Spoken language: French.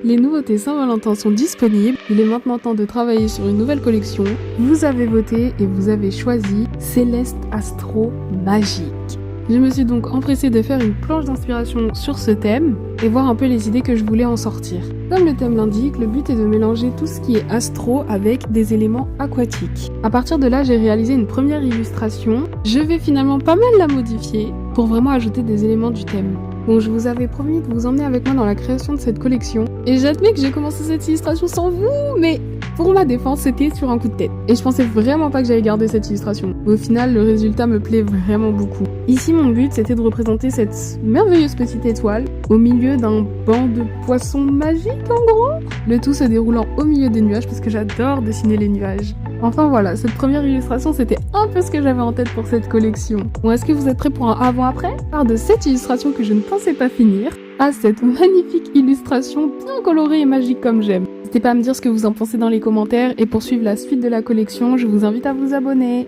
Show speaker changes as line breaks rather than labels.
Les nouveautés Saint-Valentin sont disponibles. Il est maintenant temps de travailler sur une nouvelle collection. Vous avez voté et vous avez choisi Céleste Astro Magique. Je me suis donc empressée de faire une planche d'inspiration sur ce thème et voir un peu les idées que je voulais en sortir. Comme le thème l'indique, le but est de mélanger tout ce qui est astro avec des éléments aquatiques. À partir de là, j'ai réalisé une première illustration. Je vais finalement pas mal la modifier pour vraiment ajouter des éléments du thème. Donc je vous avais promis de vous emmener avec moi dans la création de cette collection. Et j'admets que j'ai commencé cette illustration sans vous, mais pour ma défense, c'était sur un coup de tête. Et je pensais vraiment pas que j'allais garder cette illustration. Au final, le résultat me plaît vraiment beaucoup. Ici, mon but, c'était de représenter cette merveilleuse petite étoile au milieu d'un banc de poissons magiques, en gros. Le tout se déroulant au milieu des nuages, parce que j'adore dessiner les nuages. Enfin voilà, cette première illustration, c'était un peu ce que j'avais en tête pour cette collection. Bon, est-ce que vous êtes prêts pour un avant-après? Part de cette illustration que je ne pensais pas finir, à cette magnifique illustration bien colorée et magique comme j'aime. N'hésitez pas à me dire ce que vous en pensez dans les commentaires, et pour suivre la suite de la collection, je vous invite à vous abonner.